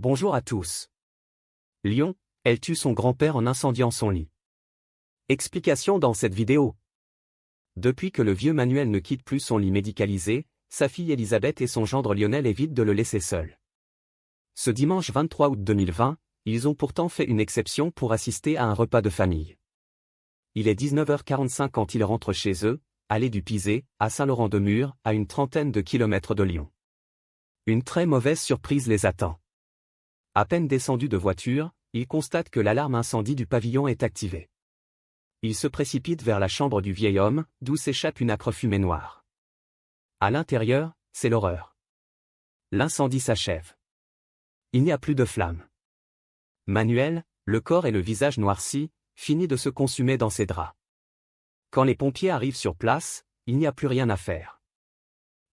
Bonjour à tous. Lyon, elle tue son grand-père en incendiant son lit. Explication dans cette vidéo. Depuis que le vieux Manuel ne quitte plus son lit médicalisé, sa fille Elisabeth et son gendre Lionel évitent de le laisser seul. Ce dimanche 23 août 2020, ils ont pourtant fait une exception pour assister à un repas de famille. Il est 19h45 quand ils rentrent chez eux, allée du Pisé, à Saint-Laurent-de-Mur, à une trentaine de kilomètres de Lyon. Une très mauvaise surprise les attend. À peine descendus de voiture, ils constatent que l'alarme incendie du pavillon est activée. Ils se précipitent vers la chambre du vieil homme, d'où s'échappe une âcre fumée noire. À l'intérieur, c'est l'horreur. L'incendie s'achève. Il n'y a plus de flammes. Manuel, le corps et le visage noircis, finit de se consumer dans ses draps. Quand les pompiers arrivent sur place, il n'y a plus rien à faire.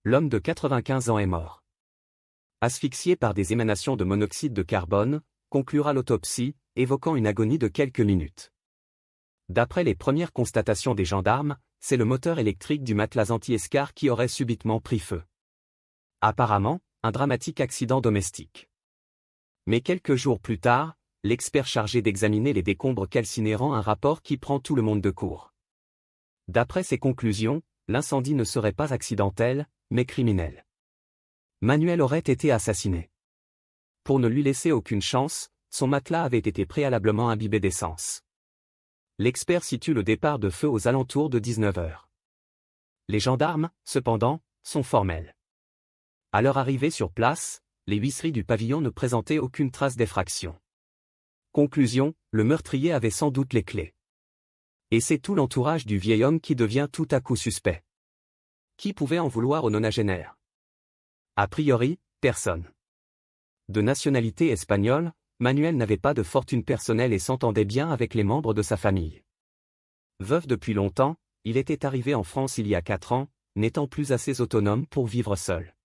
L'homme de 95 ans est mort. Asphyxié par des émanations de monoxyde de carbone, conclura l'autopsie, évoquant une agonie de quelques minutes. D'après les premières constatations des gendarmes, c'est le moteur électrique du matelas anti-escar qui aurait subitement pris feu. Apparemment, un dramatique accident domestique. Mais quelques jours plus tard, l'expert chargé d'examiner les décombres calcinés rend un rapport qui prend tout le monde de court. D'après ses conclusions, l'incendie ne serait pas accidentel, mais criminel. Manuel aurait été assassiné. Pour ne lui laisser aucune chance, son matelas avait été préalablement imbibé d'essence. L'expert situe le départ de feu aux alentours de 19h. Les gendarmes, cependant, sont formels. À leur arrivée sur place, les huisseries du pavillon ne présentaient aucune trace d'effraction. Conclusion, le meurtrier avait sans doute les clés. Et c'est tout l'entourage du vieil homme qui devient tout à coup suspect. Qui pouvait en vouloir au nonagénaire ? A priori, personne. De nationalité espagnole, Manuel n'avait pas de fortune personnelle et s'entendait bien avec les membres de sa famille. Veuf depuis longtemps, il était arrivé en France il y a 4 ans, n'étant plus assez autonome pour vivre seul.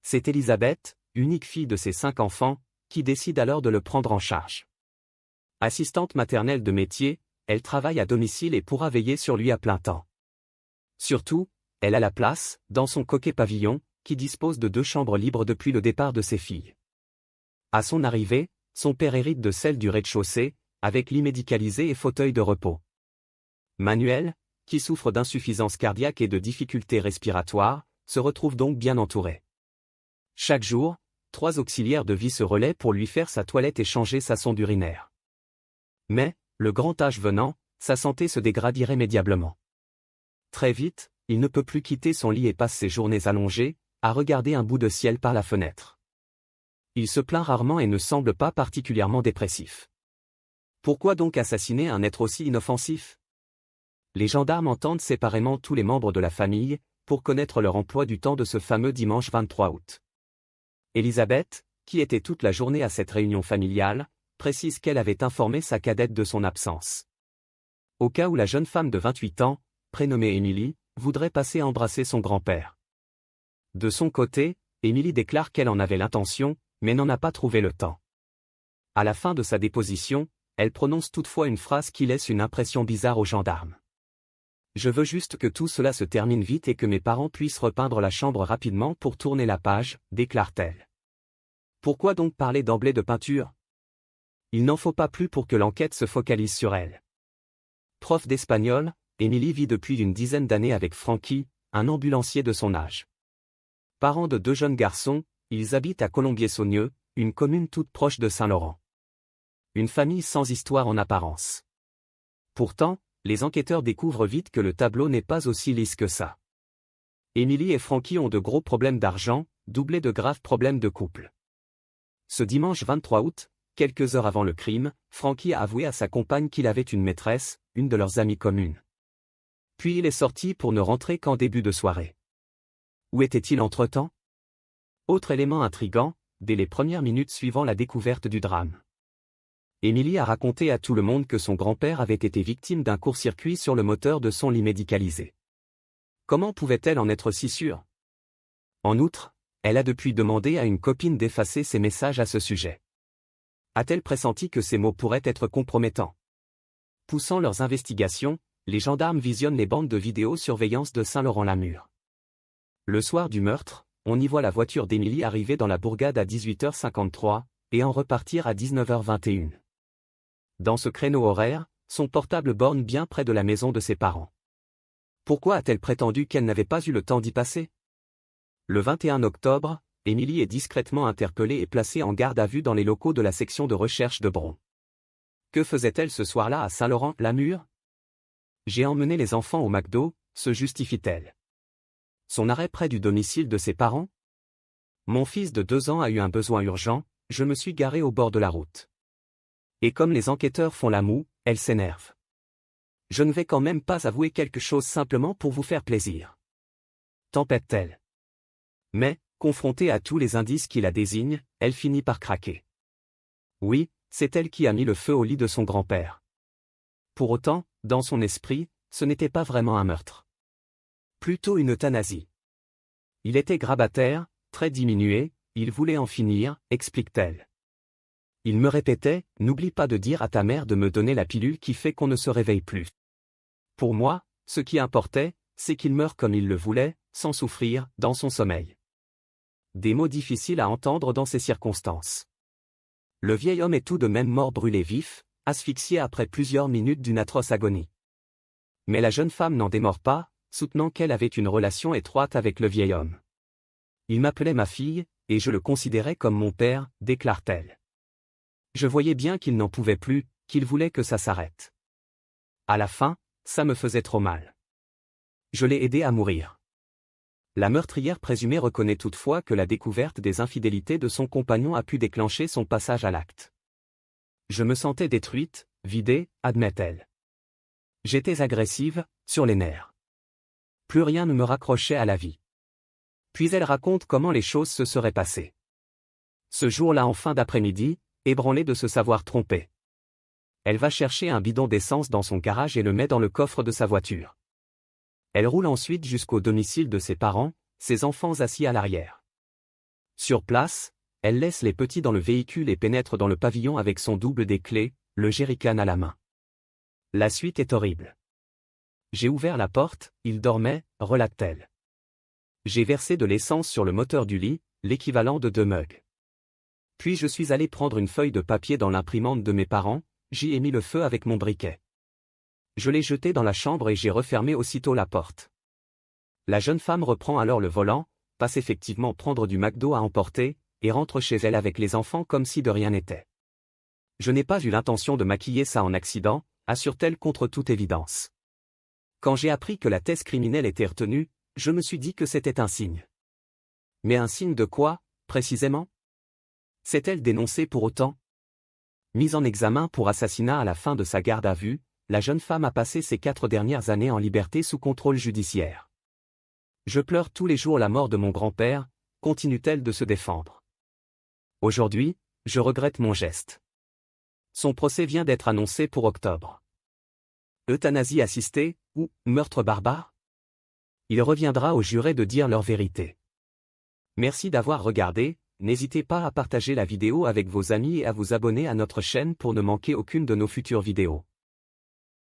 C'est Elisabeth, unique fille de ses 5 enfants, qui décide alors de le prendre en charge. Assistante maternelle de métier, elle travaille à domicile et pourra veiller sur lui à plein temps. Surtout, elle a la place, dans son coquet pavillon, qui dispose de 2 chambres libres depuis le départ de ses filles. À son arrivée, son père hérite de celle du rez-de-chaussée, avec lit médicalisé et fauteuil de repos. Manuel, qui souffre d'insuffisance cardiaque et de difficultés respiratoires, se retrouve donc bien entouré. Chaque jour, 3 auxiliaires de vie se relaient pour lui faire sa toilette et changer sa sonde urinaire. Mais, le grand âge venant, sa santé se dégrade irrémédiablement. Très vite, il ne peut plus quitter son lit et passe ses journées allongées, à regarder un bout de ciel par la fenêtre. Il se plaint rarement et ne semble pas particulièrement dépressif. Pourquoi donc assassiner un être aussi inoffensif ? Les gendarmes entendent séparément tous les membres de la famille, pour connaître leur emploi du temps de ce fameux dimanche 23 août. Elisabeth, qui était toute la journée à cette réunion familiale, précise qu'elle avait informé sa cadette de son absence. Au cas où la jeune femme de 28 ans, prénommée Émilie, voudrait passer embrasser son grand-père. De son côté, Émilie déclare qu'elle en avait l'intention, mais n'en a pas trouvé le temps. À la fin de sa déposition, elle prononce toutefois une phrase qui laisse une impression bizarre aux gendarmes. « Je veux juste que tout cela se termine vite et que mes parents puissent repeindre la chambre rapidement pour tourner la page », déclare-t-elle. Pourquoi donc parler d'emblée de peinture ? Il n'en faut pas plus pour que l'enquête se focalise sur elle. Prof d'espagnol, Émilie vit depuis une dizaine d'années avec Francky, un ambulancier de son âge. Parents de 2 jeunes garçons, ils habitent à Colombier-Saunieux, une commune toute proche de Saint-Laurent. Une famille sans histoire en apparence. Pourtant, les enquêteurs découvrent vite que le tableau n'est pas aussi lisse que ça. Émilie et Francky ont de gros problèmes d'argent, doublés de graves problèmes de couple. Ce dimanche 23 août, quelques heures avant le crime, Francky a avoué à sa compagne qu'il avait une maîtresse, une de leurs amies communes. Puis il est sorti pour ne rentrer qu'en début de soirée. Où était-il entre-temps ? Autre élément intrigant, dès les premières minutes suivant la découverte du drame. Émilie a raconté à tout le monde que son grand-père avait été victime d'un court-circuit sur le moteur de son lit médicalisé. Comment pouvait-elle en être si sûre ? En outre, elle a depuis demandé à une copine d'effacer ses messages à ce sujet. A-t-elle pressenti que ces mots pourraient être compromettants ? Poussant leurs investigations, les gendarmes visionnent les bandes de vidéosurveillance de Saint-Laurent-la-Mure. Le soir du meurtre, on y voit la voiture d'Émilie arriver dans la bourgade à 18h53, et en repartir à 19h21. Dans ce créneau horaire, son portable borne bien près de la maison de ses parents. Pourquoi a-t-elle prétendu qu'elle n'avait pas eu le temps d'y passer? Le 21 octobre, Émilie est discrètement interpellée et placée en garde à vue dans les locaux de la section de recherche de Bron. Que faisait-elle ce soir-là à Saint-Laurent-la-Mure? J'ai emmené les enfants au McDo, se justifie-t-elle. Son arrêt près du domicile de ses parents? Mon fils de 2 ans a eu un besoin urgent, je me suis garé au bord de la route. Et comme les enquêteurs font la moue, elle s'énerve. Je ne vais quand même pas avouer quelque chose simplement pour vous faire plaisir. Tempête-t-elle. Mais, confrontée à tous les indices qui la désignent, elle finit par craquer. Oui, c'est elle qui a mis le feu au lit de son grand-père. Pour autant, dans son esprit, ce n'était pas vraiment un meurtre. Plutôt une euthanasie. Il était grabataire, très diminué, il voulait en finir, explique-t-elle. Il me répétait, n'oublie pas de dire à ta mère de me donner la pilule qui fait qu'on ne se réveille plus. Pour moi, ce qui importait, c'est qu'il meure comme il le voulait, sans souffrir, dans son sommeil. Des mots difficiles à entendre dans ces circonstances. Le vieil homme est tout de même mort brûlé vif, asphyxié après plusieurs minutes d'une atroce agonie. Mais la jeune femme n'en démord pas, soutenant qu'elle avait une relation étroite avec le vieil homme. Il m'appelait ma fille, et je le considérais comme mon père, déclare-t-elle. Je voyais bien qu'il n'en pouvait plus, qu'il voulait que ça s'arrête. À la fin, ça me faisait trop mal. Je l'ai aidé à mourir. La meurtrière présumée reconnaît toutefois que la découverte des infidélités de son compagnon a pu déclencher son passage à l'acte. Je me sentais détruite, vidée, admet-elle. J'étais agressive, sur les nerfs. Plus rien ne me raccrochait à la vie. Puis elle raconte comment les choses se seraient passées. Ce jour-là en fin d'après-midi, ébranlée de se savoir trompée. Elle va chercher un bidon d'essence dans son garage et le met dans le coffre de sa voiture. Elle roule ensuite jusqu'au domicile de ses parents, ses enfants assis à l'arrière. Sur place, elle laisse les petits dans le véhicule et pénètre dans le pavillon avec son double des clés, le jerrycan à la main. La suite est horrible. J'ai ouvert la porte, il dormait, relate-t-elle. J'ai versé de l'essence sur le moteur du lit, l'équivalent de 2 mugs. Puis je suis allé prendre une feuille de papier dans l'imprimante de mes parents, j'y ai mis le feu avec mon briquet. Je l'ai jeté dans la chambre et j'ai refermé aussitôt la porte. La jeune femme reprend alors le volant, passe effectivement prendre du McDo à emporter, et rentre chez elle avec les enfants comme si de rien n'était. Je n'ai pas eu l'intention de maquiller ça en accident, assure-t-elle contre toute évidence. Quand j'ai appris que la thèse criminelle était retenue, je me suis dit que c'était un signe. Mais un signe de quoi, précisément? S'est-elle dénoncée pour autant? Mise en examen pour assassinat à la fin de sa garde à vue, la jeune femme a passé ses 4 dernières années en liberté sous contrôle judiciaire. Je pleure tous les jours la mort de mon grand-père, continue-t-elle de se défendre. Aujourd'hui, je regrette mon geste. Son procès vient d'être annoncé pour octobre. Euthanasie assistée, ou meurtre barbare? Il reviendra aux jurés de dire leur vérité. Merci d'avoir regardé, n'hésitez pas à partager la vidéo avec vos amis et à vous abonner à notre chaîne pour ne manquer aucune de nos futures vidéos.